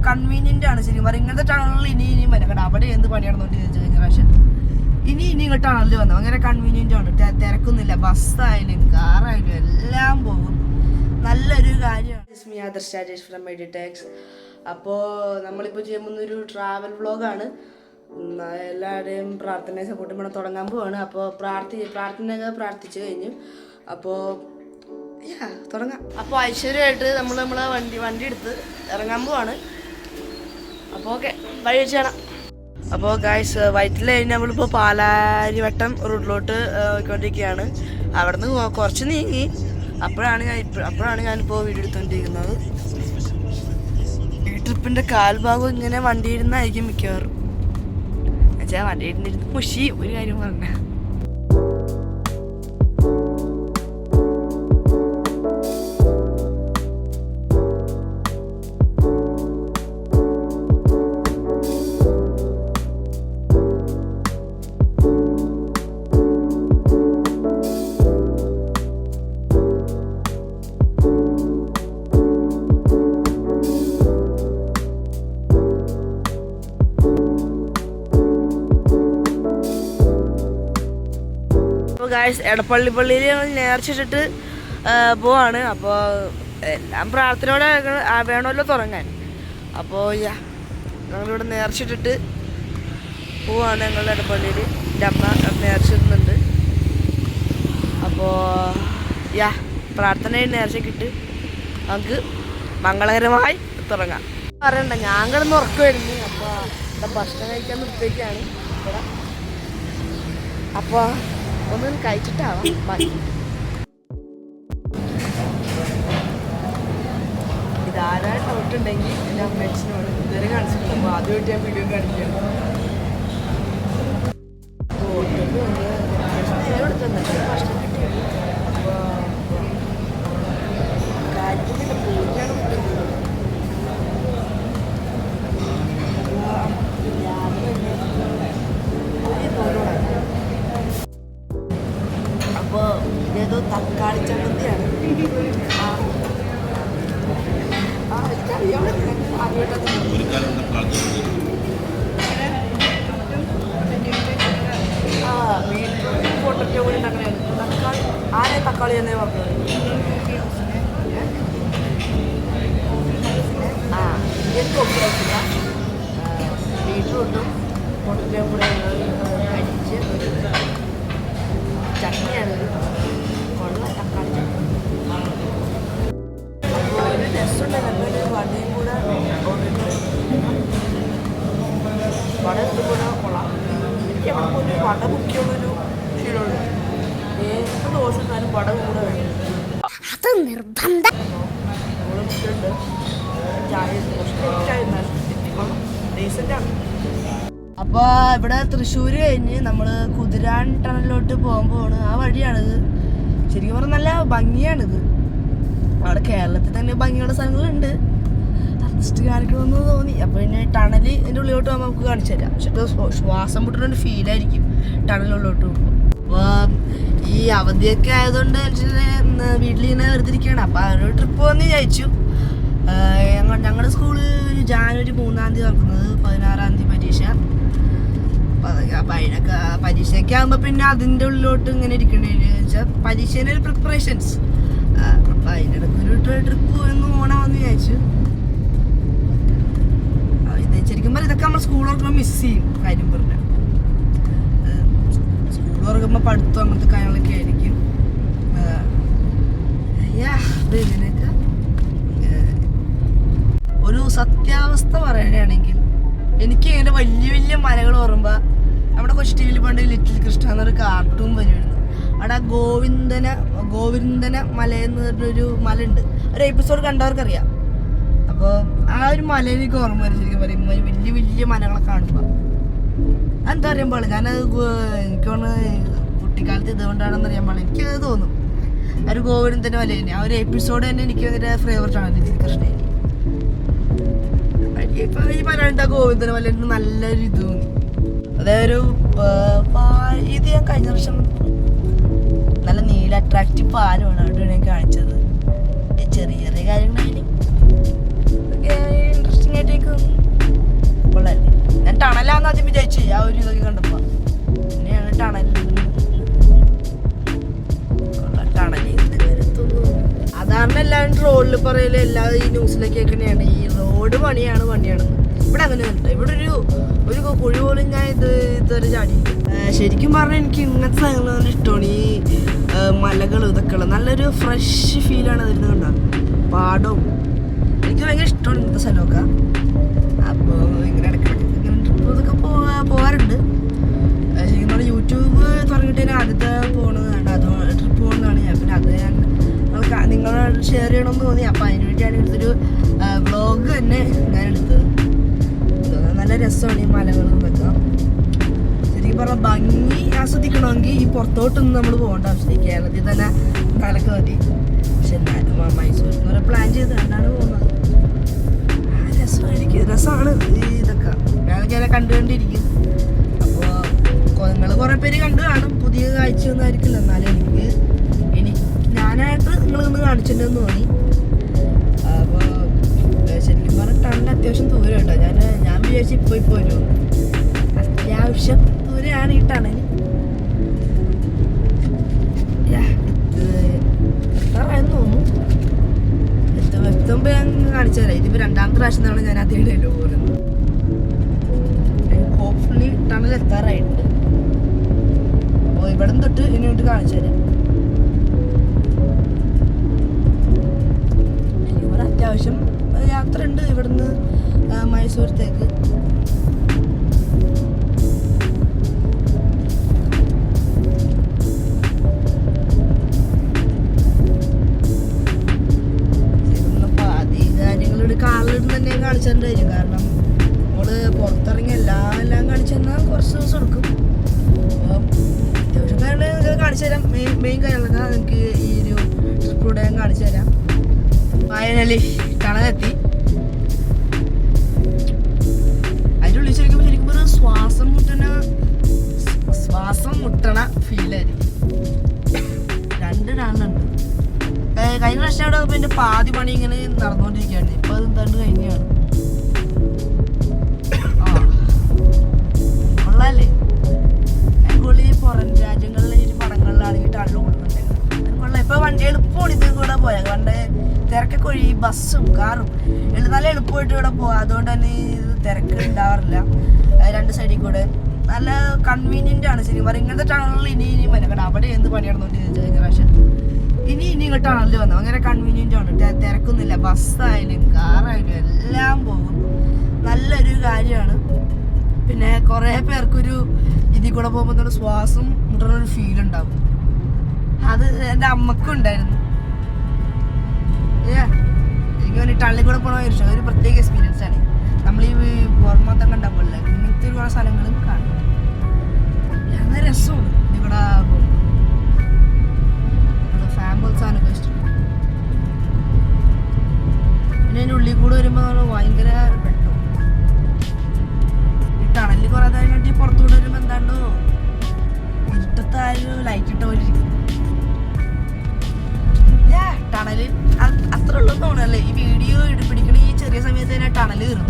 Convenient ആണ് ശരിക്കും പറയുക. ഇങ്ങനത്തെ ടണലിൽ ഇനിയും വരാം. കാരണം അവിടെ എന്ത് പണിയാണെന്ന് ചോദിച്ചു കഴിഞ്ഞ പ്രാവശ്യം ഇനി ഇങ്ങോട്ട് ടണലിൽ വന്നു. അങ്ങനെ കൺവീനിയൻ്റ് ആണ്, തിരക്കൊന്നുമില്ല. ബസ്സായാലും കാറായാലും എല്ലാം പോകും. നല്ലൊരു കാര്യമാണ്. ആദർശ് രാജേഷ് ഫ്രം മെഡിടെക്സ്. അപ്പോൾ നമ്മളിപ്പോൾ ചെയ്യുന്നൊരു ട്രാവൽ വ്ളോഗാണ്. എല്ലാവരുടെയും പ്രാർത്ഥനയെ സപ്പോർട്ട് ചെയ്യണം. തുടങ്ങാൻ പോവാണ്. അപ്പോൾ പ്രാർത്ഥനയൊക്കെ പ്രാർത്ഥിച്ചു കഴിഞ്ഞു. അപ്പോൾ തുടങ്ങാം. അപ്പോൾ ഐശ്വര്യമായിട്ട് നമ്മളെ വണ്ടി എടുത്ത് ഇറങ്ങാൻ പോവാണ്. അപ്പോൾ ഓക്കെ, വഴി വെച്ച് കാണാം. അപ്പോൾ ഗായ്സ്, വയറ്റിൽ കഴിഞ്ഞ് നമ്മളിപ്പോൾ പാലാരിവട്ടം റൂട്ടിലോട്ട് പോയിക്കൊണ്ടിരിക്കുകയാണ്. അവിടെ നിന്ന് കുറച്ച് നീങ്ങി അപ്പോഴാണ് ഞാനിപ്പോൾ വീഡിയോ എടുത്തുകൊണ്ടിരിക്കുന്നത്. ഈ ട്രിപ്പിൻ്റെ കാൽഭാഗം ഇങ്ങനെ വണ്ടിയിരുന്നായിരിക്കും മിക്കവാറും. എന്നുവെച്ചാൽ വണ്ടിയിരുന്നിരുന്ന് മുഷി ഒരു കാര്യം പറഞ്ഞ. ഗായ്സ്, എടപ്പള്ളിയിൽ നേർച്ചിട്ടിട്ട് പോവാണ്. അപ്പോൾ എല്ലാം പ്രാർത്ഥനയോടെ വേണമല്ലോ തുടങ്ങാൻ. അപ്പോൾ ഞങ്ങളിവിടെ നേർച്ചിട്ടിട്ട് പോവാണ്. ഞങ്ങളുടെ എടപ്പള്ളിയിൽ എൻ്റെ അമ്മ നേർച്ചിടുന്നുണ്ട്. അപ്പോൾ പ്രാർത്ഥനയിൽ നേർച്ചയ്ക്കിട്ട് നമുക്ക് മംഗളകരമായി തുടങ്ങാം. പറയണ്ട, ഞാൻ കിടന്ന് ഉറക്കുമായിരുന്നു. അപ്പോൾ ഇവിടെ ഭക്ഷണം കഴിക്കാൻ നിർത്തിയൊക്കെയാണ് ഇവിടെ. അപ്പോൾ ഒന്ന് കഴിച്ചിട്ടാവാം. ഇതാരാ ഡൗട്ട് ഉണ്ടെങ്കിൽ എൻ്റെ അമ്മേച്ചനോട് ഇതുവരെ കാണിച്ചിട്ടില്ല. അപ്പോൾ ആദ്യമായിട്ട് ഞാൻ വീഡിയോ കാണിക്കാം. ഭക്ഷണം കിട്ടിയത് അപ്പോൾ കാര്യത്തിൻ്റെ പൂജയാണ് കിട്ടുന്നത്. അപ്പോൾ ഇതേതോ തക്കാളി ചമ്മന്തിയാണ്. ബീട്രൂട്ട് പൊട്ടറ്റോ കൂടി ഉണ്ടാക്കണേ. തക്കാളി എന്നേ പറഞ്ഞത്. എനിക്കൊക്കെ ആയിട്ടില്ല. ബീട്രൂട്ടും പൊട്ടറ്റോ കൂടെ അടിച്ച് ചട്നിയാണ്. കൊള്ള തക്കാളി ചട്നി. അപ്പോൾ ഒരു രസമുണ്ട്. നല്ലൊരു വടയും കൂടെ വട കൂടെ കൊള്ളാം. എനിക്ക് അവിടെ പോയി വട മുക്കിയുള്ളൊരു ശീലമുണ്ട്. ഏത് ദോശ എന്നാലും വട കൂടെ വേണം. അത് നിർബന്ധം. മുട്ടുണ്ട് ചായ ഡീസൻ്റാണ്. അപ്പോൾ ഇവിടെ തൃശ്ശൂർ കഴിഞ്ഞ് നമ്മൾ കുതിരാൻ ടണലിലോട്ട് പോകുമ്പോഴാണ്. ആ വഴിയാണിത്. ശരിക്കും പറഞ്ഞാൽ നല്ല ഭംഗിയാണിത്. അവിടെ കേരളത്തിൽ തന്നെ ഭംഗിയുള്ള സ്ഥലങ്ങളുണ്ട്. ജസ്റ്റ് കാണിക്കണമെന്ന് തോന്നി. അപ്പോൾ പിന്നെ ടണല് ഇതിൻ്റെ ഉള്ളിലോട്ട് പോകുമ്പോൾ നമുക്ക് കാണിച്ചു തരാം. പക്ഷേ ശ്വാസം മുട്ടുന്നൊരു ഫീലായിരിക്കും ടണലിലോട്ട് പോകുമ്പോൾ. അപ്പോൾ ഈ അവധിയൊക്കെ ആയതുകൊണ്ട് വീട്ടിലിങ്ങനെ വെറുതെ ഇരിക്കുകയാണ്. അപ്പോൾ ഒരു ട്രിപ്പ് വന്ന് വിചാരിച്ചു. ഞങ്ങളുടെ സ്കൂളിൽ ജാനുവരി 3-ാം തീയതി തുറക്കുന്നത്, 16-ാം തീയതി പരീക്ഷ. അപ്പം അതിനൊക്കെ പരീക്ഷയൊക്കെ ആകുമ്പോൾ പിന്നെ അതിൻ്റെ ഉള്ളിലോട്ട് ഇങ്ങനെ ഇരിക്കേണ്ടി വരും. വെച്ചാൽ പരീക്ഷേൻ്റെ ഒരു പ്രിപ്പറേഷൻസ്. അപ്പം അതിനിടയ്ക്ക് ഒരു ട്രിപ്പ് എന്ന് പോകണമെന്ന് വിചാരിച്ചു. ശരിക്കും പറഞ്ഞാൽ ഇതൊക്കെ നമ്മൾ സ്കൂൾ തുറക്കുമ്പോൾ മിസ് ചെയ്യും. കാര്യം പറഞ്ഞാൽ സ്കൂൾ തുറക്കുമ്പോൾ പഠിത്തം അങ്ങനത്തെ കാര്യങ്ങളൊക്കെ ആയിരിക്കും. ഇതിനൊക്കെ ഒരു സത്യാവസ്ഥ പറയുകയാണെങ്കിൽ എനിക്ക് ഇങ്ങനെ വലിയ വലിയ മലകൾ ഓർമ്മ. നമ്മുടെ കൊച്ചി ടി വിയിൽ പണ്ട് ലിറ്റിൽ കൃഷ്ണ എന്നൊരു കാർട്ടൂൺ വരുമായിരുന്നു. അവിടെ ഗോവിന്ദന മല എന്ന് പറഞ്ഞൊരു മല ഉണ്ട്. ഒരു എപ്പിസോഡ് കണ്ടവർക്കറിയാം. അപ്പോൾ ആ ഒരു മലയിലേക്ക് ഓർമ്മ വരും. ശരിക്കും പറയുമ്പോൾ വലിയ വലിയ മലകളെ കാണുമ്പോൾ എന്താ അറിയാൻ പാടില്ല. ഞാനത് എനിക്ക് കുട്ടിക്കാലത്ത് ഇതുകൊണ്ടാണെന്ന് അറിയാൻ പാടില്ല. എനിക്കത് തോന്നും. ഒരു ഗോവിന്ദന മല തന്നെ ആ ഒരു എപ്പിസോഡ് തന്നെ എനിക്ക് ഭയങ്കര ഫേവറേറ്റാണ്. ലിറ്റിൽ കൃഷ്ണയിൽ ഇപ്പം ഈ പറയാനുണ്ട്. ആ ഗോവിന്ദന മല നല്ലൊരു ഇത് തോന്നി. അതായത് ഇത് ഞാൻ കഴിഞ്ഞ വർഷം നല്ല നീല അട്രാക്റ്റീവ് പാലമാണ് അവിടെ ഞാൻ കാണിച്ചത്. ചെറിയ ചെറിയ കാര്യങ്ങളായാലും ഇൻട്രസ്റ്റിംഗ് ആയിട്ടേക്ക് ആ ഒരു ഇതൊക്കെ കണ്ടപ്പോൾ. പിന്നെയാണ് ടണലിൽ സാധാരണ എല്ലാവരും റോഡിൽ പറയല് എല്ലാ ഈ ന്യൂസിലൊക്കെ കേൾക്കണയാണ് ഈ റോഡ് പണിയാണ്. ഇവിടെ അങ്ങനെ ഉണ്ട്. ഇവിടെ ഒരു കുഴി പോലും ഞാൻ ഇതുവരെ ചാടി. ശരിക്കും പറഞ്ഞാൽ എനിക്ക് ഇങ്ങനത്തെ സ്ഥലങ്ങൾ ഇഷ്ടമാണ്. ഈ മലകൾ ഇതൊക്കെ ഉള്ളത് നല്ലൊരു ഫ്രഷ് ഫീലാണ് അതിൽ നിന്ന് കണ്ടാൽ. പാടവും എനിക്ക് ഭയങ്കര ഇഷ്ടമാണ് ഇങ്ങനത്തെ സ്ഥലമൊക്കെ. അപ്പോൾ ഇങ്ങനെ ഇടയ്ക്കിടയ്ക്ക് ഇങ്ങനെ ട്രിപ്പ് ഇതൊക്കെ പോകാറുണ്ട്. ശരിക്കും പറഞ്ഞാൽ യൂട്യൂബ് തുടങ്ങിയിട്ട് തന്നെ ആദ്യത്തെ പോകുന്നതാണ്, അത് ട്രിപ്പ് പോകുന്നതാണ് ഞാൻ. പിന്നെ അത് ഞാൻ നിങ്ങളോട് ഷെയർ ചെയ്യണമെന്ന് തോന്നി. അപ്പം അതിന് വേണ്ടിയാണ് എടുത്തൊരു വ്ളോഗ് തന്നെ ഞാൻ എടുത്തത്. നല്ല രസമാണ് ഈ മലകളും ഇതൊക്കെ. ശരിക്കും പറഞ്ഞാൽ ഭംഗി ആസ്വദിക്കണമെങ്കിൽ ഈ പുറത്തോട്ടൊന്നും നമ്മൾ പോകേണ്ട ആവശ്യമില്ല. കേരളത്തിൽ തന്നെ കാലൊക്കെ മതി. പക്ഷെ എന്നാലും മൈസൂർ എന്ന് പറയാൻ പ്ലാൻ ചെയ്ത് കണ്ടാണ് പോകുന്നത്. രസമാണ് ഈ ഇതൊക്കെ. ഞാനൊക്കെ കണ്ടുകൊണ്ടിരിക്കും. അപ്പോൾ നിങ്ങൾ കുറേ പേര് കണ്ടു കാണും. പുതിയ കാഴ്ചയൊന്നും ആയിരിക്കില്ല. എന്നാലും ഞാനായിട്ട് നിങ്ങളൊന്ന് കാണിച്ചിട്ടുണ്ടെന്ന് തോന്നി. അപ്പോൾ ശരിക്കും പറഞ്ഞാൽ ടണ്ണിന് അത്യാവശ്യം ദൂരം കേട്ടോ. ഞാൻ വിചാരിച്ചു ഇപ്പോൾ വരും. അത്യാവശ്യം ദൂരെയാണ് ഈ ടണൽ. എത്താറായെന്ന് തോന്നുന്നു. എത്തുമ്പോൾ ഞാൻ കാണിച്ചു തരാം. ഇതിപ്പോൾ രണ്ടാമത്തെ പ്രാവശ്യം തവണ ഞാൻ അതിലൂടെയല്ലോ പോകുന്നത്. ഹോപ്പ്ഫുള്ളി ടണൽ എത്താറായിട്ടുണ്ട്. അപ്പോൾ ഇവിടെ നിന്ന് തൊട്ട് ഇനി വേണ്ടി കാണിച്ചു തരാം. അത്യാവശ്യം യാത്ര ഉണ്ട് ഇവിടുന്ന് മൈസൂരത്തേക്ക്. പാതി കാര്യങ്ങളുടെ കാറിലിരുന്ന് തന്നെ കാണിച്ചിട്ടുണ്ടായിരിക്കും. കാരണം നമ്മള് പുറത്തിറങ്ങി എല്ലാം കാണിച്ചു തന്നാൽ കുറച്ച് ദിവസം എടുക്കും. അപ്പം അത്യാവശ്യം കാര്യങ്ങൾ കാണിച്ചു തരാം. മെയിൻ കാര്യങ്ങളൊക്കെ നിങ്ങൾക്ക് ഈ ഒരു ട്രിപ്പിലൂടെ ഞാൻ കാണിച്ചു തരാം. ഫൈനലി ടണലെത്തി. അതിൻ്റെ ഉള്ളിൽ ശരിക്കും ഒരു ശ്വാസം മുട്ടണ ഫീലായിരിക്കും. 2 ടണലുണ്ട്. കഴിഞ്ഞ പ്രാവശ്യം അവിടെ പിന്നെ പാതി പണി ഇങ്ങനെ നടന്നുകൊണ്ടിരിക്കുകയാണ്. ഇപ്പൊ അത് എന്താണ്ട് കഴിഞ്ഞാണ്. കൊള്ളാല്ലേ? കൂടുതൽ ഈ പുറം രാജ്യങ്ങളിലെ ഈ പടങ്ങളിലാണെങ്കിൽ ടണൽ കൊടുക്കുന്നുണ്ടായിരുന്നു. കൊള്ളാം. ഇപ്പൊ വണ്ടി എളുപ്പമാണ് ഇത് കൂടെ പോയാൽ. പണ്ട് തിരക്കൊക്കെ ഒഴി ബസ്സും കാറും നല്ല എളുപ്പമായിട്ട് ഇവിടെ പോകാം. അതുകൊണ്ട് തന്നെ ഇത് തിരക്ക് ഉണ്ടാവാറില്ല. 2 സൈഡിൽ കൂടെ നല്ല കൺവീനിയൻ്റ് ആണ്. ശരി പറയും ഇങ്ങനത്തെ ടണലിൽ ഇനി വരണം. അവിടെ എന്ത് പണിയാണെന്ന് കഴിഞ്ഞ പ്രാവശ്യം ഇനി ഇങ്ങോട്ട് ടണലിൽ വന്നു. അങ്ങനെ കൺവീനിയൻ്റ് ആണ്. തിരക്കൊന്നുമില്ല. ബസ്സായാലും കാറായാലും എല്ലാം പോകും. നല്ലൊരു കാര്യമാണ്. പിന്നെ കുറേ പേർക്കൊരു ഇതിൽ കൂടെ പോകുമ്പോൾ ശ്വാസം മുട്ടുന്നൊരു ഫീൽ ഉണ്ടാവും. അത് എൻ്റെ അമ്മക്കും ഉണ്ടായിരുന്നു. എനിക്ക് വേണ്ടി ടള്ളിൽ കൂടെ പോകണ ഒരു പ്രത്യേക എക്സ്പീരിയൻസ് ആണ്. നമ്മൾ ഈ പുറമൊത്തം കണ്ടാൽ പോലെ ഇങ്ങനത്തെ ഒരുപാട് സ്ഥലങ്ങളും കാണും. നല്ല രസമാണ് ഇവിടെ. ഫാമ്പൽ സാധനമൊക്കെ ഇഷ്ടം. പിന്നെ അതിൻ്റെ ഉള്ളിൽ കൂടെ വരുമ്പോൾ നമ്മൾ ഭയങ്കര പെട്ടു. ഈ ടണലിൽ കുറേ കഴിഞ്ഞിട്ട് പുറത്തുകൂടെ വരുമ്പോൾ എന്താണ്ടോ ഇരുട്ടത്തായാലും ലൈറ്റ് ഇട്ട പോലെ ഇരിക്കും. ടണല് അത്ര ഉള്ളതെന്ന് തോന്നല്ലേ. ഈ വീഡിയോ പിടിക്കണ ഈ ചെറിയ സമയത്ത് തന്നെ ടണല് കയറും.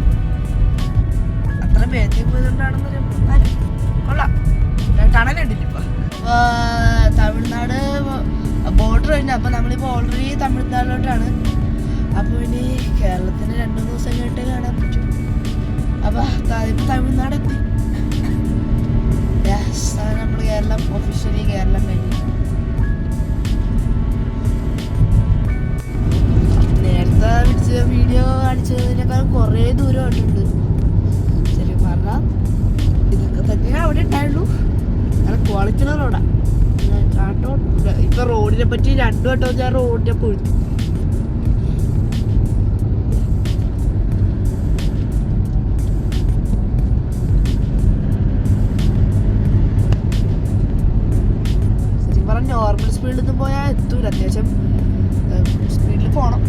അത്ര പേത്തി പോയതുകൊണ്ടാണെന്ന് കൊള്ളാം. ടണലുണ്ടില്ല ഇപ്പൊ. തമിഴ്നാട് ബോർഡർ കഴിഞ്ഞു. അപ്പൊ നമ്മളിപ്പോ ഓൾറെഡി തമിഴ്നാട്ടിലോട്ടാണ്. അപ്പൊ ഇനി കേരളത്തിന് 2 ദിവസം കഴിഞ്ഞിട്ട് കാണാൻ പറ്റും. അപ്പൊ തമിഴ്നാട് എത്തി. നമ്മള് കേരളം ഒഫീഷ്യലി കേരളം കഴിഞ്ഞു. നേരത്തെ പിടിച്ച വീഡിയോ കാണിച്ചതിനേക്കാൾ കുറേ ദൂരമായിട്ടുണ്ട്. ശരി പറഞ്ഞാൽ ഇതൊക്കെ തന്നെ അവിടെ ഉണ്ടായുള്ളൂ. നല്ല ക്വാളിറ്റിയുള്ള റോഡാണ്. ഇപ്പൊ റോഡിനെ പറ്റി 2 വട്ടം ഞാൻ റോഡിനെ പൊഴുത്തു. ശരിക്കും പറഞ്ഞാൽ നോർമൽ സ്പീഡിൽ പോയാൽ എത്തൂല. അത്യാവശ്യം സ്പീഡിൽ പോകണം.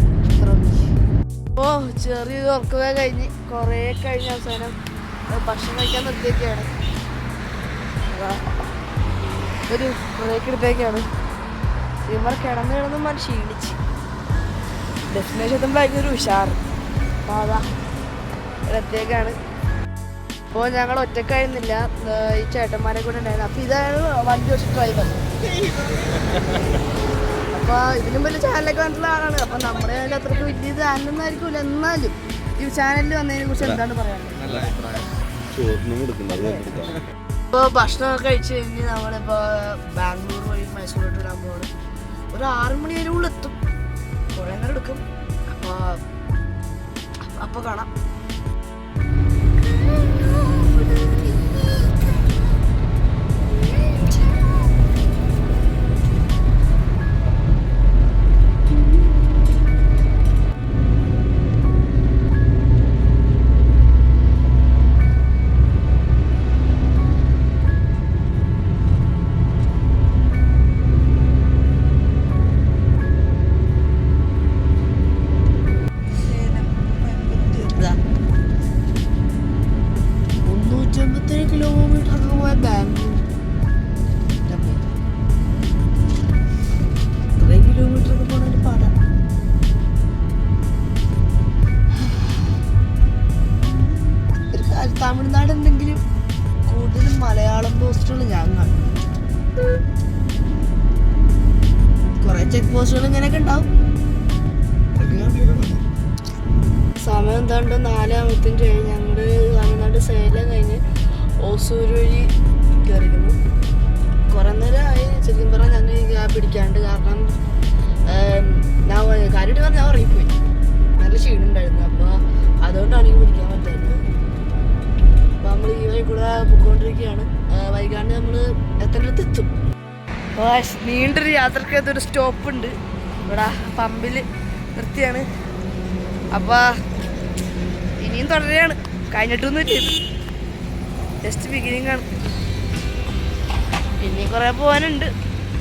ഓ ചെറിയ ഉറക്കമേ കഴിഞ്ഞ് കുറേ കഴിഞ്ഞ അവസാനം ഭക്ഷണം കഴിക്കാൻ നിർത്തിയൊക്കെയാണ്. ഒരു ബ്രേക്ക് എടുത്തേക്കാണ്. ഇവർ കിടന്ന് മൻ ക്ഷീണിച്ച്. ഡെസ്റ്റിനേഷൻ എത്തുമ്പോൾ ഭയങ്കര ഉഷാറ്. അപ്പോൾ അതാ ഇടത്തേക്കാണ്. അപ്പോൾ ഞങ്ങൾ ഒറ്റക്കായിരുന്നില്ല, ഈ ചേട്ടന്മാരെ കൂടെ ഉണ്ടായിരുന്നു. അപ്പോൾ ഇതാണ് വണ്ടി വെച്ച് ഡ്രൈവർ. അപ്പോൾ ഇതിനും വലിയ ചാനലൊക്കെ വന്നിട്ടുള്ള ആളാണ്. അപ്പോൾ നമ്മുടെ അതിൽ അത്രയ്ക്ക് വലിയ ചാനലൊന്നും ആയിരിക്കില്ല, എന്നാലും ഈ ചാനലിൽ വന്നതിനെ കുറിച്ച് എന്താണ് പറയാനുള്ളത്? ഇപ്പോൾ ഭക്ഷണമൊക്കെ കഴിച്ച് കഴിഞ്ഞ് നമ്മളിപ്പോൾ ബാംഗ്ലൂർ വഴി മൈസൂരോട്ട് വിടാൻ പോകണം. ഒരു 6 മണി വരെ എത്തും, കുറേ നേരം എടുക്കും. അപ്പോൾ കാണാം. തമിഴ്നാട് എന്തെങ്കിലും കൂടുതലും മലയാളം പോസ്റ്റുകൾ ഞാൻ കാണും. കുറെ ചെക്ക് പോസ്റ്റുകൾ ഇങ്ങനെയൊക്കെ ഉണ്ടാവും. സമയം എന്താണ്ട് 4:55 ഞങ്ങള് തമിഴ്നാട് സേലം കഴിഞ്ഞ് ഓസൂർ വഴി കയറിയിരുന്നു. കുറെ നേരമായി ശരിക്കും പറഞ്ഞാൽ ഞാൻ പിടിക്കാണ്ട്. കാരണം കാര്യമായിട്ട് പറഞ്ഞാൽ ഞാൻ ഉറങ്ങിപ്പോയി, നല്ല ക്ഷീണുണ്ടായിരുന്നു. അപ്പോൾ അതുകൊണ്ടാണ് എനിക്ക് പിടിക്കാൻ പറ്റാത്തത്. അപ്പോൾ നമ്മൾ ഈ വഴി കൂടെ പോയിക്കൊണ്ടിരിക്കുകയാണ്. വൈകാണ്ട് നമ്മൾ എത്തേണ്ടടുത്ത് എത്തും. അപ്പോൾ നീണ്ടൊരു യാത്രക്കകത്തൊരു സ്റ്റോപ്പുണ്ട് ഇവിടെ, പമ്പിൽ നിർത്തിയാണ്. അപ്പോൾ ഇനിയും തുടരുകയാണ്, കഴിഞ്ഞിട്ടൊന്നും ചെയ്തു, ജസ്റ്റ് ബിഗിനിങ് ആണ്. ഇനിയും കുറേ പോകാനുണ്ട്.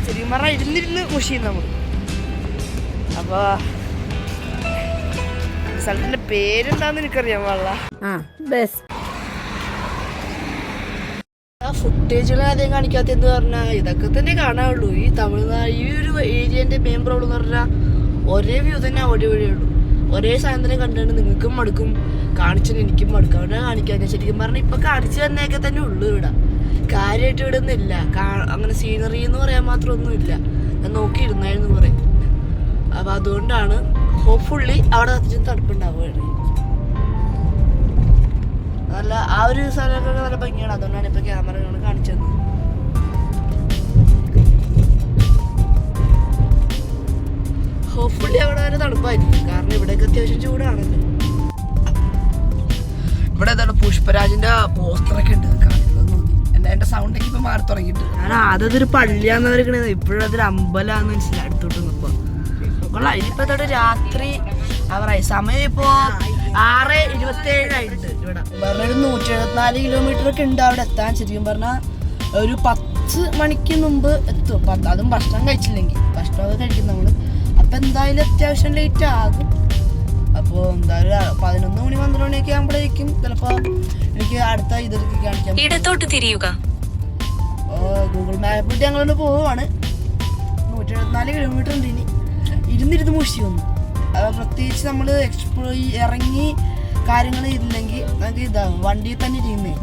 ശരിക്കും പറഞ്ഞാൽ ഇരുന്നിരുന്ന് മുഷിയും നമ്മൾ. അപ്പോൾ സ്ഥലത്തിൻ്റെ പേരെന്താണെന്ന് എനിക്കറിയാൻ പാടില്ല. ഫുട്ടേജുകൾ ആദ്യം കാണിക്കാത്തതെന്ന് പറഞ്ഞാൽ ഇതൊക്കെ തന്നെ കാണാനുള്ളൂ. ഈ തമിഴ്നാട് ഈ ഒരു ഏരിയൻ്റെ മെയിൻ പ്രോബ്ലം എന്ന് പറഞ്ഞാൽ ഒരേ വ്യൂ തന്നെ അവിടെ വഴിയുള്ളൂ. ഒരേ സാധനം കണ്ടുകൊണ്ട് നിങ്ങൾക്കും മടുക്കും, കാണിച്ചാൽ എനിക്കും മടുക്കും. അവിടെ കാണിക്കാൻ ശരിക്കും പറഞ്ഞാൽ ഇപ്പം കാണിച്ചു തന്നെയൊക്കെ തന്നെ ഉള്ളൂ. ഇവിടെ കാര്യമായിട്ട് ഇവിടെ ഒന്നും ഇല്ല, അങ്ങനെ സീനറി എന്ന് പറയാൻ മാത്രം ഒന്നുമില്ല. ഞാൻ നോക്കിയിരുന്നായിരുന്നു കുറേ. അപ്പം അതുകൊണ്ടാണ് ഹോപ്പ്ഫുള്ളി അവിടെ അത്യാവശ്യം തണുപ്പുണ്ടാവുകയാണ്. നല്ല ആ ഒരു സ്ഥലമൊക്കെ നല്ല ഭംഗിയാണ്. അതുകൊണ്ടാണ് ഇപ്പം ക്യാമറകൾ കാണിച്ചത്. ഹോപ്പ്ഫുള്ളി അവിടെ വരെ തണുപ്പായിരിക്കും, കാരണം ഇവിടെയൊക്കെ അത്യാവശ്യം ചൂടാണല്ലോ. ഇവിടെ എന്താണ് പുഷ്പരാജിന്റെ പോസ്റ്ററൊക്കെ ഉണ്ട്, എന്റെ സൗണ്ടൊക്കെ ഇപ്പൊ മാറി തുടങ്ങിയിട്ട്. ഞാൻ ആദ്യതൊരു പള്ളിയാന്ന് പറയുന്നത്, ഇപ്പോഴും അതൊരു അമ്പലമാന്ന് മനസ്സിലായി അടുത്തോട്ട് നിന്നപ്പോ. ഇനിയിപ്പോ ഇതോടെ രാത്രി അവറായി, സമയം ഇപ്പോ 6:27 ആയിട്ട്. ഇവിടെ പറഞ്ഞൊരു 174 കിലോമീറ്റർ ഒക്കെ ഉണ്ട് അവിടെ എത്താൻ. ശരിക്കും പറഞ്ഞാൽ ഒരു 10 മണിക്ക് മുമ്പ് എത്തും. അതും ഭക്ഷണം കഴിച്ചില്ലെങ്കിൽ, ഭക്ഷണമൊക്കെ കഴിക്കും നമ്മള്. അപ്പൊ എന്തായാലും അത്യാവശ്യം ലേറ്റ് ആകും. അപ്പോൾ എന്തായാലും 11 മണി 12 മണിയൊക്കെ ആകുമ്പോഴേക്കും ചിലപ്പോ എനിക്ക് അടുത്ത ഇതിലേക്ക് കാണിക്കാം. ഇടത്തോട്ട് തിരിയുക. ഗൂഗിൾ മാപ്പ് ഇട്ട് ഞങ്ങളോട് പോവുകയാണ്. 174 കിലോമീറ്റർ ഉണ്ട്. ഇനി ഇരുന്നിരുന്ന് മുഷി വന്നു. പ്രത്യേകിച്ച് നമ്മൾ ഇറങ്ങി കാര്യങ്ങൾ ഇല്ലെങ്കിൽ നമുക്ക് ഇതാകും, വണ്ടിയിൽ തന്നെ ഇരിക്കുന്നേ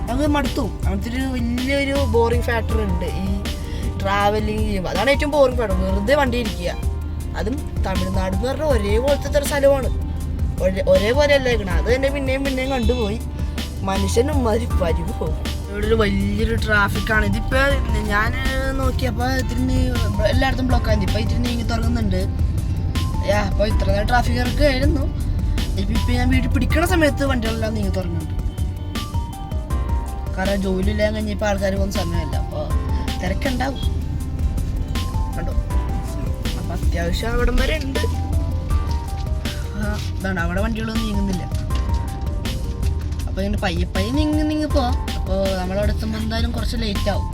നമുക്ക് മടുത്തും. അങ്ങനത്തെ ഒരു വലിയൊരു ബോറിംഗ് ഫാക്ടർ ഉണ്ട് ഈ ട്രാവലിങ് ചെയ്യുമ്പോൾ. അതാണ് ഏറ്റവും ബോറിംഗ് ഫാക്ടർ, വെറുതെ വണ്ടി ഇരിക്കുക. അതും തമിഴ്നാട് എന്ന് പറഞ്ഞാൽ ഒരേപോലത്തെ ഒരു സ്ഥലമാണ്, ഒരേപോലെ അല്ല ഇരിക്കണം. അത് തന്നെ പിന്നെയും കണ്ടുപോയി. മനുഷ്യനും മാതിരി പരിവ് പോകും. ഇവിടെ ഒരു വലിയൊരു ട്രാഫിക്കാണ്. ഇതിപ്പോൾ ഞാൻ നോക്കിയപ്പോൾ ഇത്തിരി എല്ലായിടത്തും ബ്ലോക്കായിരുന്നു. ഇപ്പോൾ ഇത്തിരി നീങ്ങി തുടങ്ങുന്നുണ്ട്. അപ്പോൾ ഇത്ര നേരം ട്രാഫിക്കൊക്കെ ആയിരുന്നു. ഇപ്പം ഞാൻ വീട്ടിൽ പിടിക്കണ സമയത്ത് വണ്ടികളെല്ലാം നീങ്ങി തുടങ്ങുന്നുണ്ട്. കാരണം ജോലി ഇല്ലാൻ കഴിഞ്ഞപ്പോൾ ആൾക്കാർ പോകുന്ന സമയമല്ല, അപ്പോൾ തിരക്കുണ്ടാവും. കണ്ടോ, അപ്പം അത്യാവശ്യം അവിടം വരെ ഉണ്ട്. ഇതാണ് അവിടെ വണ്ടികളൊന്നും നീങ്ങുന്നില്ല. അപ്പോൾ ഇങ്ങനെ പയ്യെ നീങ്ങി പോവാം. അപ്പോൾ നമ്മളവിടെ എത്തുമ്പോൾ എന്തായാലും കുറച്ച് ലേറ്റ് ആവും.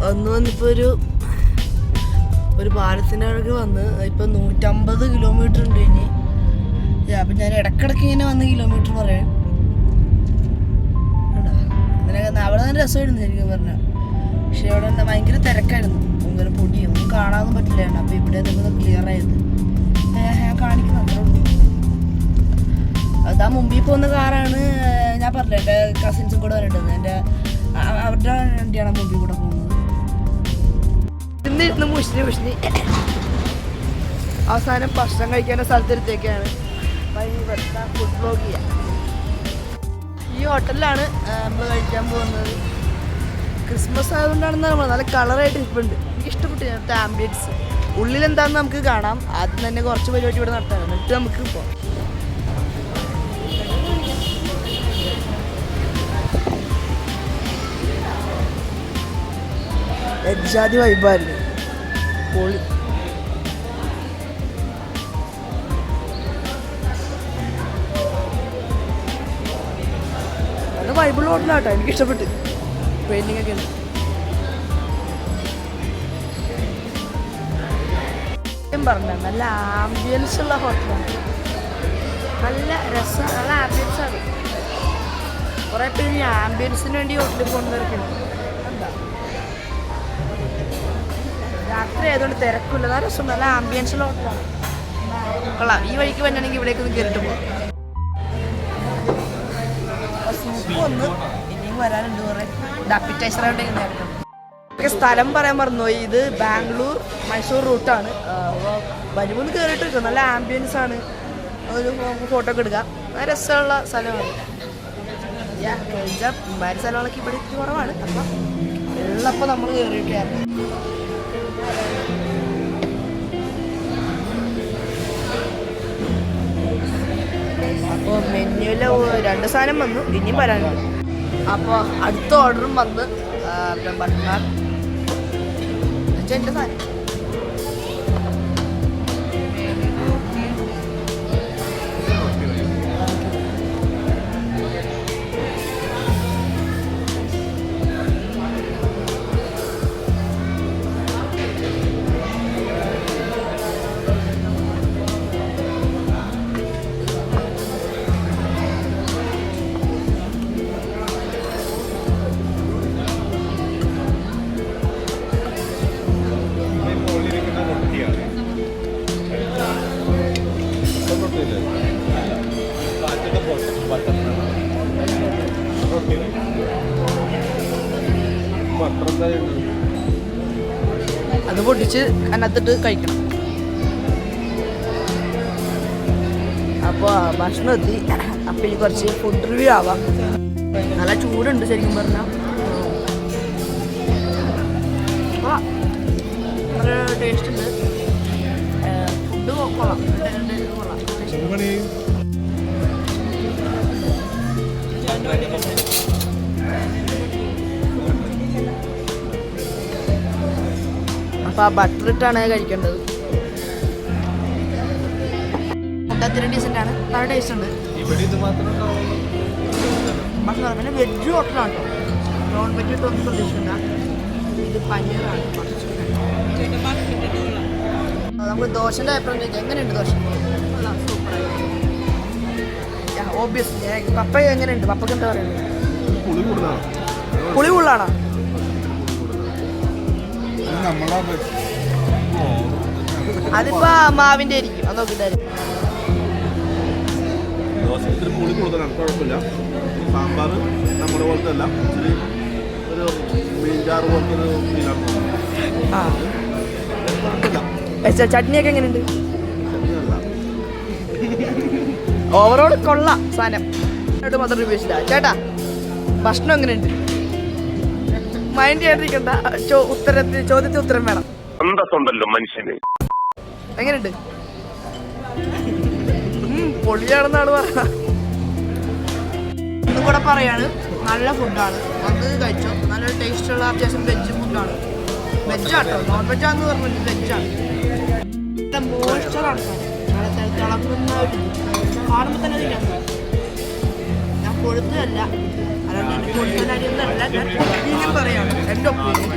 അന്ന് വന്നിപ്പോൾ ഒരു പാലത്തിൻ്റെ അഴക് വന്ന് ഇപ്പം 150 കിലോമീറ്റർ ഉണ്ട് ഇനി. അപ്പം ഞാൻ ഇടയ്ക്കിടയ്ക്ക് ഇങ്ങനെ വന്ന് കിലോമീറ്റർ പറയാം. അവിടെ തന്നെ രസമായിരുന്നു ശരിക്കും പറഞ്ഞാൽ. പക്ഷെ അവിടെ എന്താ ഭയങ്കര തിരക്കായിരുന്നു, ഭയങ്കര പൊടിയൊന്നും കാണാനൊന്നും പറ്റില്ലായിരുന്നു. അപ്പോൾ ഇവിടെ എന്തെങ്കിലും ക്ലിയർ ആയത് ഞാൻ കാണിക്കുന്നത് അത്രേ ഉള്ളൂ. അതാ മുമ്പിൽ പോകുന്ന കാറാണ് ഞാൻ പറഞ്ഞില്ല എൻ്റെ കസിൻസും കൂടെ വരേണ്ടത് അവരുടെ വണ്ടിയാണ് മുമ്പിൽ കൂടെ പോകുന്നത്. ഇന്നിരുന്ന് മുഷിനി അവസാനം ഭക്ഷണം കഴിക്കേണ്ട സ്ഥലത്തെടുത്തേക്കാണ് ഫുഡ് ബ്ലോഗ് ചെയ്യാൻ. ഈ ഹോട്ടലിലാണ് നമ്മൾ കഴിക്കാൻ പോകുന്നത്. ക്രിസ്മസ് ആയതുകൊണ്ടാണെന്ന് നമ്മൾ നല്ല കളറായിട്ട് ഇരിപ്പുണ്ട്. എനിക്ക് ഇഷ്ടപ്പെട്ടു ഇവിടുത്തെ ആംബിയൻസ്. ഉള്ളിലെന്താണെന്ന് നമുക്ക് കാണാം. ആദ്യം തന്നെ കുറച്ച് പരിപാടി ഇവിടെ നടത്താം, എന്നിട്ട് നമുക്ക് പോകാം. എജാതി വൈബായിരുന്നു, പൊളി. നല്ല വൈബിൾ ഹോട്ടലാട്ടോ, എനിക്ക് ഇഷ്ടപ്പെട്ടു. പെയിന്റിംഗ് ഒക്കെ ഉണ്ട്. പറഞ്ഞ നല്ല ആംബിയൻസ് ഉള്ള ഹോട്ടലാണ്. നല്ല രസം, നല്ല ആംബിയൻസ് ആണ്. കുറേ പേര് ഈ ആംബിയൻസിന് വേണ്ടി ഹോട്ടലിൽ പോകുന്നവരൊക്കെ ഉണ്ട്. എന്താ രാത്രി ആയതുകൊണ്ട് തിരക്കില്ല, നല്ല രസം, നല്ല ആംബിയൻസ് ഉള്ള ഹോട്ടലാണ്. കൊള്ളാം. ഈ വഴിക്ക് വന്നിട്ടുണ്ടെങ്കിൽ ഇവിടേക്ക് ഒന്ന് കയറിയിട്ട് പോകും. സൂപ്പ് ഒന്ന് ഇനിയും വരാനുണ്ട്. കുറേ അപ്പിറ്റൈസറായിട്ട് സ്ഥലം പറയാൻ മറന്നുപോയി. ഇത് ബാംഗ്ലൂർ മൈസൂർ റൂട്ടാണ്. വരുമ്പോൾ കയറിയിട്ട് നല്ല ആംബിയൻസ് ആണ്. ഒരു ഫോട്ടോ ഒക്കെ എടുക്കാം. നല്ല രസമുള്ള സ്ഥലമാണ്. ഇമാരി സ്ഥലങ്ങളൊക്കെ ഇവിടെ കുറവാണ്. അപ്പം ഉള്ളപ്പോൾ നമ്മൾ കയറിയിട്ടായിരുന്നു. അപ്പോൾ മെനുവിൽ 2 സാധനം വന്നു, ഇനിയും വരാനുണ്ട്. അപ്പോൾ അടുത്ത ഓർഡറും വന്ന് ബട്ടർ എൻ്റെ സാധനം. അത് പൊട്ടിച്ച് അതിനകത്തിട്ട് കഴിക്കണം. അപ്പോൾ ഭക്ഷണം എത്തി. അപ്പം ഇനി കുറച്ച് ഫുഡ് റിവ്യൂ ആവാം. നല്ല ചൂടുണ്ട് ശരിക്കും പറഞ്ഞാൽ. നല്ല ടേസ്റ്റ് ഉണ്ട്. ഫുഡ് കൊള്ളാം. അപ്പോൾ ആ ബട്ടർ ഇട്ടാണ് കഴിക്കേണ്ടത്. അത്ര ഡീസൻ്റ് ആണ്, നല്ല ടേസ്റ്റ് ഉണ്ട്. ഭക്ഷണം പിന്നെ വെജ് ഹോട്ടലാണ് കേട്ടോ. നോൺ വെജ് ഇട്ടൊന്നും പ്രതീക്ഷിക്കണ്ട. ഇത് പനീറാണ്. നമുക്ക് ദോശൻ്റെ അഭിപ്രായം ചോദിക്കാം. എങ്ങനെയുണ്ട് ദോശ? ഓബിയസ്ലി. പപ്പ എങ്ങനെയുണ്ട്? പപ്പക്ക് എന്താ പറയുന്നത്? പുളി കൂടുതലാണോ? അതിപ്പോ മാവിന്റെ ആയിരിക്കും. അത് നോക്കിട്ടായിരിക്കും. പുളി കൂടുതലാണ്, കുഴപ്പമില്ല. സാമ്പാർ നമ്മുടെ പോലത്തെ അല്ല, ഒരു മീൻചാറ് പോലത്തെ ഒരു മീനാണ്. ചട്നിയൊക്കെ എങ്ങനെയുണ്ട്? ഓവറോൾ കൊള്ളാം സാധനം. മാത്രം റിവ്യൂ ഇല്ല. ചേട്ടാ ഭക്ഷണം എങ്ങനെയുണ്ട്? മൈൻഡ് ചെയ്യാണ്ടിരിക്കണ്ട. ചോദ്യത്തിന് ഉത്തരം വേണം. മനുഷ്യന് എങ്ങനെയുണ്ട്? പൊളിയാണെന്നാണ് പറയുക. ഇന്നും കൂടെ പറയാണ്, നല്ല ഫുഡാണ്. വന്ന് കഴിച്ചോ. നല്ല ടേസ്റ്റുള്ള അത്യാവശ്യം വെജ് ഫുഡാണ്. വെജാട്ടോ, നോൺ വെജാന്ന് പറഞ്ഞില്ല, വെജാണ്. മോയ്സ്ചറാണ്. നല്ല തിളങ്ങുന്ന കാണുമ്പോൾ തന്നെ തിന്നാൻ. ഞാൻ കൊഴുത്തതല്ല, അല്ലാണ്ട് എനിക്ക് കൊഴുത്തനരിയൊന്നല്ല. ഞാൻ ഒപ്പീനിയൻ പറയാണ്, എൻ്റെ ഒപ്പീനിയൻ.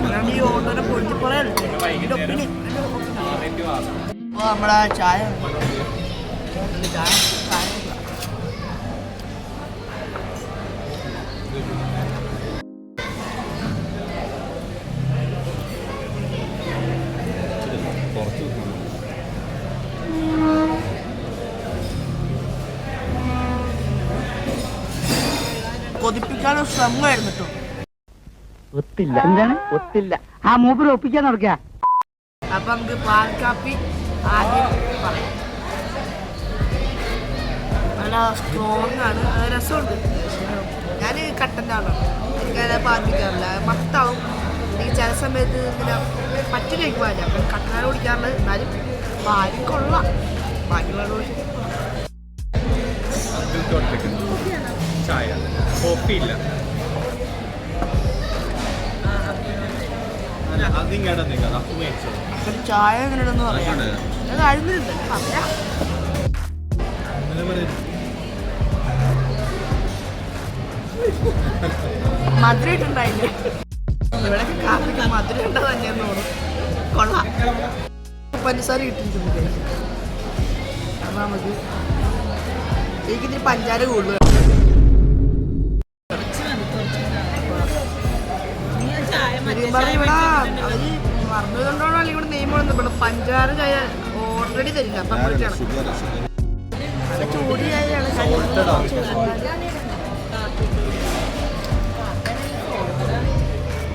അല്ലാണ്ട് ഈ ഓർഡറിനെ പൊഴുത്തി പറയല്ല, എൻ്റെ ഒപ്പീനിയൻ. അപ്പോൾ നമ്മുടെ ചായ കൊതിപ്പിക്കാനുള്ള ശ്രമമായിരുന്നു കേട്ടോ. ഒത്തില്ല എന്താണ് ഒത്തില്ല ആ മൂപ്പര് ഒപ്പിക്കാൻ നടക്കുക. അപ്പൊ നമുക്ക് പാൽ കാപ്പി ആദ്യം പറയാം. നല്ല സ്ട്രോങ് ആണ്, രസമുണ്ട്. ഞാൻ കട്ടൻ്റെ ആളാണ്, എനിക്കതിനെ പാൽപ്പിക്കാറില്ല, മത്താവും. എനിക്ക് ചില സമയത്ത് ഇങ്ങനെ പറ്റില്ല, എനിക്ക് പാലില്ല. അപ്പം കട്ടനാണ് കുടിക്കാറുള്ളത്. എന്നാലും പാലും കൊള്ളാം. ബാക്കിയുള്ള ചായ കോപ്പിയില്ല. ചായ എങ്ങനെയാണെന്ന് പറയാം. അത് അഴുന്നില്ല പറയാം. മധുരം ഇട്ടുണ്ടായില്ല. ഇവിടെ കാപ്പിക്ക് മധുരം ഉണ്ടോ തന്നെയെന്ന് തോന്നുന്നു. കൊള്ളാം. പഞ്ചസാര കിട്ടിയിട്ടുണ്ട്. അപ്പൊ നമുക്ക് എനിക്കിതിന് പഞ്ചാര കൂടുതൽ. ഇവിടെ അവര് മറന്നുകൊണ്ടാണോ അല്ലെങ്കിൽ ഇവിടെ നെയ്മൊന്നും ഇവിടെ പഞ്ചാര ചായ ഓൾറെഡി തരില്ല. അപ്പം ചൂടി ചായയാണ്.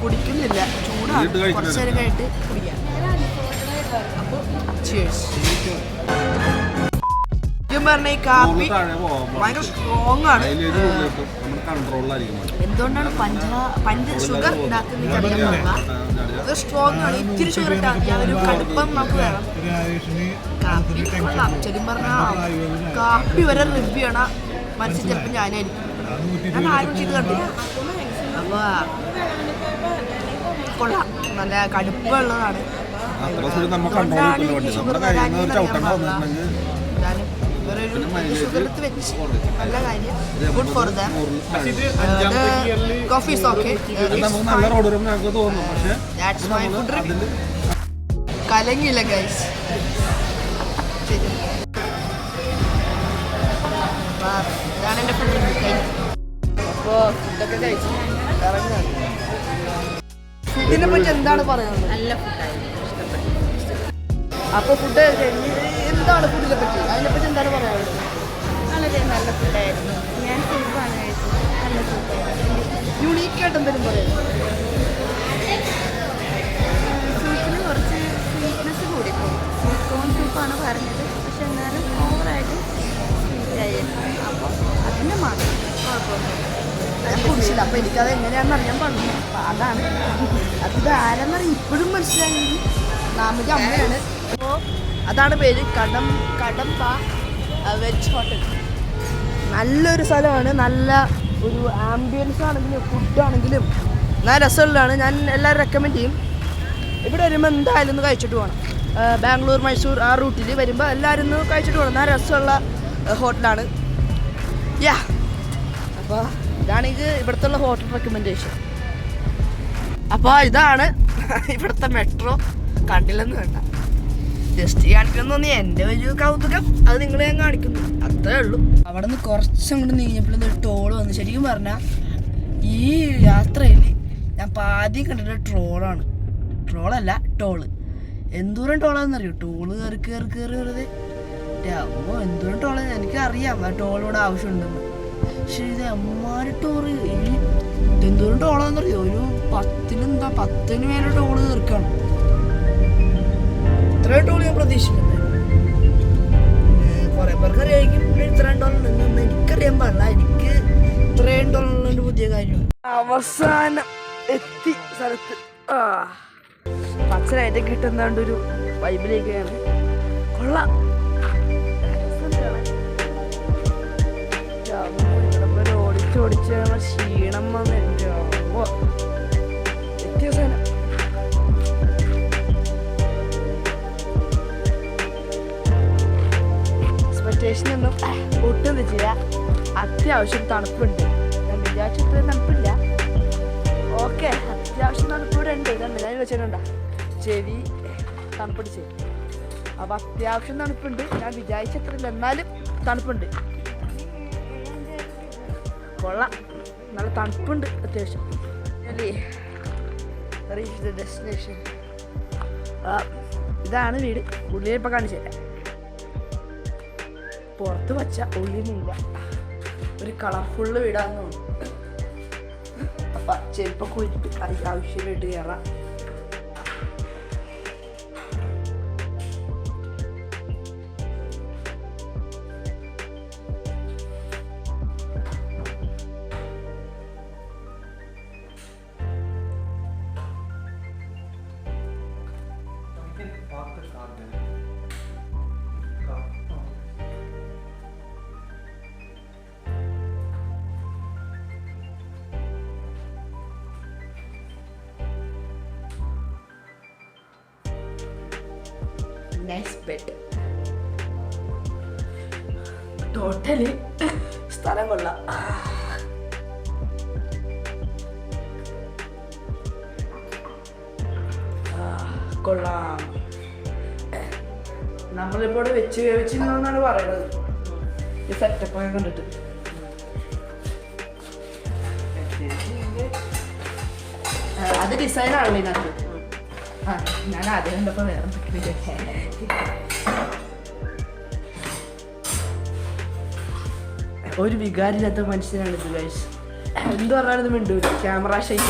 കുടിക്കുന്നില്ല, ചൂടാണ്. കുറച്ചു നേരം കഴിഞ്ഞിട്ട് കുടിക്കാം. അപ്പോൾ പറഞ്ഞ ഈ കാപ്പി ഭയങ്കര സ്ട്രോങ് ആണ്. എന്തുകൊണ്ടാണ് ഷുഗർ ഉണ്ടാക്കുന്നത്? സ്ട്രോങ് ആണ്. ഇത്തിരി ഷുഗർ ഉണ്ടാക്കിയ ഒരു കടുപ്പം നമുക്ക് വേണം. കാപ്പി കൊള്ളാം. ശരിക്കും പറഞ്ഞാൽ കാപ്പി വരെ റിവ്യൂ ആണ് മനസ്സിൽ ചിലപ്പോൾ ഞാനായിരിക്കും. ഞാൻ ആരും ചെയ്ത് കണ്ടില്ല. അപ്പൊ കൊള്ളാം, നല്ല കടുപ്പമുള്ളതാണ്. ഷുഗർ വെച്ച് നല്ല കാര്യം. Good for them. Coffee is okay. That's my food review. കലങ്ങിയില്ല ഗൈസ്. ഇതാണ് എൻ്റെ ഫുഡ് റിവ്യൂ. അപ്പോൾ ഫുഡൊക്കെ കഴിച്ചു ഇറങ്ങാണ്. ഫുഡിനെ പറ്റി എന്താണ് പറയാനുള്ളത്? നല്ല ഫുഡായിരുന്നു, ഇഷ്ടപ്പെട്ടു. അപ്പോൾ ഫുഡ് എന്താണ് ഫുഡിനെ പറ്റി, അതിനെപ്പറ്റി എന്താണ് പറയാനുള്ളത്? വളരെ നല്ല ഫുഡായിരുന്നു. ഞാൻ സൂപ്പാണ് കഴിച്ചത്. നല്ല സൂപ്പായിരുന്നു. യുണീക്കായിട്ട് എന്തെങ്കിലും പറയാം? സൂപ്പിന് കുറച്ച് സ്വീറ്റ്നെസ് കൂടിപ്പോയി. സ്വീറ്റ് കോൺ സൂപ്പാണ് പറഞ്ഞത്, പക്ഷെ എന്നാലും ഓവറായിട്ട് സ്വീറ്റായിരുന്നു. അപ്പോൾ അതിൻ്റെ മാത്രം കുഴപ്പമൊന്നുമില്ല. ഞാൻ കുടിച്ചില്ല, അപ്പോൾ എനിക്കത് എങ്ങനെയാണെന്ന് അറിയാൻ പറഞ്ഞു. അപ്പോൾ അതാണ് അത് ആരെന്നറിയാം ഇപ്പോഴും മനസ്സിലായെങ്കിൽ നാമിൻ്റെ അമ്മയാണ്. അപ്പോൾ അതാണ് പേര്, കടമ്പ വെജ് ഹോട്ടൽ. നല്ലൊരു സ്ഥലമാണ്. നല്ല ഒരു ആംബിയൻസ് ആണെങ്കിലും ഫുഡാണെങ്കിലും നല്ല രസമുള്ളതാണ്. ഞാൻ എല്ലാവരും റെക്കമെൻഡ് ചെയ്യും. ഇവിടെ വരുമ്പോൾ എന്തായാലും ഒന്ന് കഴിച്ചിട്ട് പോകണം. ബാംഗ്ലൂർ മൈസൂർ ആ റൂട്ടിൽ വരുമ്പോൾ എല്ലാവരും ഒന്ന് കഴിച്ചിട്ട് പോകണം. നല്ല രസമുള്ള ഹോട്ടലാണ്. യാ, അപ്പോൾ ഇതാണ് ഇത് ഇവിടുത്തെ ഹോട്ടൽ റെക്കമെൻഡേഷൻ. അപ്പോൾ ഇതാണ് ഇവിടുത്തെ മെട്രോ. കണ്ടില്ലെന്ന് വേണ്ട, ജസ്റ്റ് കാണിക്കണമെന്ന് എൻ്റെ ഒരു കൗതുകം. അത് നിങ്ങളെ ഞാൻ കാണിക്കുന്നു, അത്രേ ഉള്ളൂ. അവിടെ നിന്ന് കുറച്ചും കൂടെ നീങ്ങിയപ്പോഴൊരു ടോള് വന്നു. ശരിക്കും പറഞ്ഞാൽ ഈ യാത്രയിൽ ഞാൻ ആദ്യം കണ്ടിട്ട് ട്രോളല്ല ടോള്. എന്തോരം ടോളാണെന്നറിയോ? ടോള് കയറി വെറുതെ അപ്പോൾ എന്തോരം ടോള് എനിക്കറിയാം. ആ ടോളിവിടെ ആവശ്യമുണ്ടെന്ന്. പക്ഷേ ഇത് അമ്മാര് ടോറ് എന്തോരം ടോളാണെന്നറിയോ? ഒരു 10 മേലെ ടോള് കയറിക്കാണ്. ഇത്രയും ടോൾ ഞാൻ പ്രതീക്ഷിക്കുന്നത്. കുറെ പേർക്ക് അറിയായിരിക്കും ഇത്രയും ടോൾ ഉണ്ടെന്ന്. എനിക്കറിയാൻ പാടില്ല. എനിക്ക് ഇത്രയും ടോളുള്ളൊരു പുതിയ കാര്യമാണ്. അവസാനം എത്തി സ്ഥലത്ത്. പച്ചനായിട്ട് കിട്ടുന്നാണ്ട് ഒരു വൈബിലേക്കാണ്. കൊള്ളാം. ഓടിച്ച് ക്ഷീണം വന്നിട്ട് എത്തിയ സാധനം. എക്സ്പെക്ടേഷനൊന്നും ഒട്ടും വെച്ചില്ല. അത്യാവശ്യം തണുപ്പുണ്ട്. ഞാൻ വിചാരിച്ചിട്ട് തണുപ്പില്ല. ഓക്കെ, അത്യാവശ്യം തണുപ്പിവിടെ ഉണ്ട്. ഞാൻ വെച്ചിട്ടുണ്ടാ ചെവി തണുപ്പിടിച്ച്. അപ്പോൾ അത്യാവശ്യം തണുപ്പുണ്ട്. ഞാൻ വിചാരിച്ചത്രയില്ല, എന്നാലും തണുപ്പുണ്ട്. കൊള്ളാം, നല്ല തണുപ്പുണ്ട് അത്യാവശ്യം. അല്ലേ റീച്ച് ദ ഡെസ്റ്റിനേഷൻ. ഇതാണ് വീട്. ഉള്ളിൽ ഇപ്പോൾ കാണിച്ചു തരാം. പുറത്ത് വച്ച ഉള്ളിലില്ല. ഒരു കളർഫുള്ള് വീടാന്ന് തോന്നുന്നു. ചെരുപ്പൊക്കെ ഉരുട്ട് ആവശ്യമായിട്ട് കയറാം. Nice bed. ടോട്ടലി സ്ഥലം കൊള്ളാം. കൊള്ളാം. നമ്മളിപ്പോൾ ഇവിടെ വെച്ച് വേവിച്ചിരുന്നാണ് പറയുന്നത് ഈ സെറ്റപ്പൊക്കെ കണ്ടിട്ട്. അത് ഡിസൈനാണല്ലോ ഇതിനകത്ത്. ഞാൻ ആദ്യം കണ്ടപ്പോ വേറെ ഒരു വികാരില്ലാത്ത മനുഷ്യനാണ് ഇത് ഗൈസ്. എന്ത് പറഞ്ഞാലും ഇത് മിണ്ടൂല. ക്യാമറ ഷൈക്ക.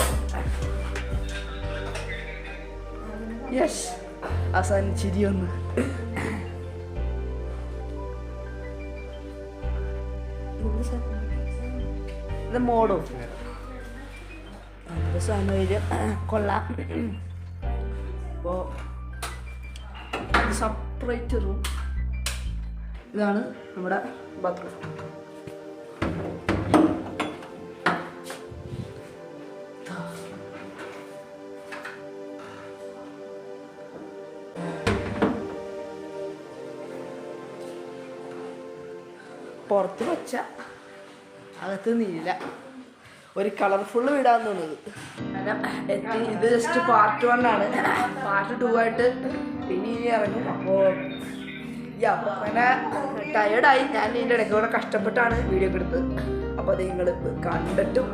യെസ്, അവസാനം ചിരി വന്ന്. ഇത് മോഡോ സാധനം കൊള്ളാം. അപ്പോൾ സെപ്പറേറ്റ് റൂം. ഇതാണ് നമ്മുടെ ബാത്റൂം. പുറത്ത് വെച്ച അകത്ത് നീല ഒരു കളർഫുള്ള് വീടാന്ന് തോന്നുന്നത്. എത്തി. ഇത് ജസ്റ്റ് പാർട്ട് 1 ആണ്. പാർട്ട് 2 ആയിട്ട് പിന്നെ ഇനി ഇറങ്ങും. അപ്പോൾ അങ്ങനെ ടയേർഡായി. ഞാൻ ഇതിൻ്റെ ഇടയ്ക്ക് കൂടെ കഷ്ടപ്പെട്ടാണ് വീഡിയോ ഒക്കെ എടുത്ത്. അപ്പോൾ അത് നിങ്ങൾ കണ്ടിട്ടും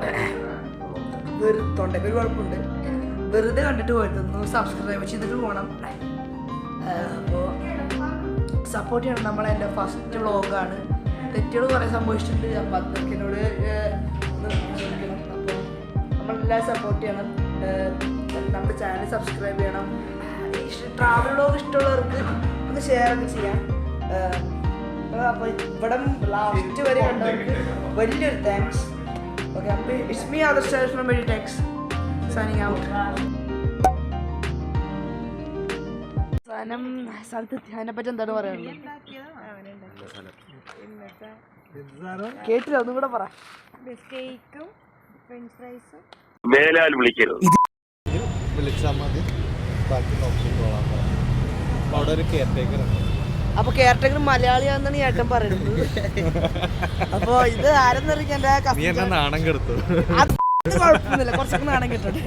തൊണ്ടയ്ക്കൊരു കുഴപ്പമുണ്ട്. വെറുതെ കണ്ടിട്ട് പോയിട്ടൊന്ന് സബ്സ്ക്രൈബ് ചെയ്തിട്ട് പോകണം. അപ്പോൾ സപ്പോർട്ട് ചെയ്യണം. എൻ്റെ ഫസ്റ്റ് വ്ളോഗാണ്. തെറ്റുകൾ കുറേ സംഭവിച്ചിട്ടുണ്ട്. അപ്പോൾ അതൊക്കെ എന്നോട് ചോദിക്കണം. അപ്പോൾ നമ്മളെല്ലാം സപ്പോർട്ട് ചെയ്യണം. നമ്മുടെ ചാനൽ സബ്സ്ക്രൈബ് ചെയ്യണം. ട്രാവൽ വ്ളോഗ് ഇഷ്ടമുള്ളവർക്ക് ഒന്ന് ഷെയർ ഒക്കെ ചെയ്യാം. അപ്പോൾ ഇവിടെ ലാസ്റ്റ് വരെ കണ്ടവർക്ക് വലിയൊരു താങ്ക്സ്. ഓക്കെ, അപ്പോൾ it's me other styles from very techs signing out. സ്ഥലത്ത് അതിനെപ്പറ്റി എന്താണ് പറയാനുള്ളത്? കേട്ടില്ല, ഒന്നും കൂടെ പറ. കേക്കും ഫ്രഞ്ച് ഫ്രൈസും മേലാൽ വിളിക്കരുത്. വിളിച്ചാൽ മതി, ബാക്കി നോക്കിക്കോളാം. അവിടെ ഒരു കെയർ ടേക്കർ ഉണ്ട്. അപ്പൊ കെയർ ടേക്കർ മലയാളിയാണെന്നാണ് ഈ ഏട്ടൻ പറയുന്നത്. അപ്പൊ ഇത് ആരെന്നറിയിക്കാൻ നാണം കെടുത്തു. അത് കുഴപ്പമൊന്നുമില്ല, കുറച്ചൊക്കെ നാണം കെട്ടോട്ടെ.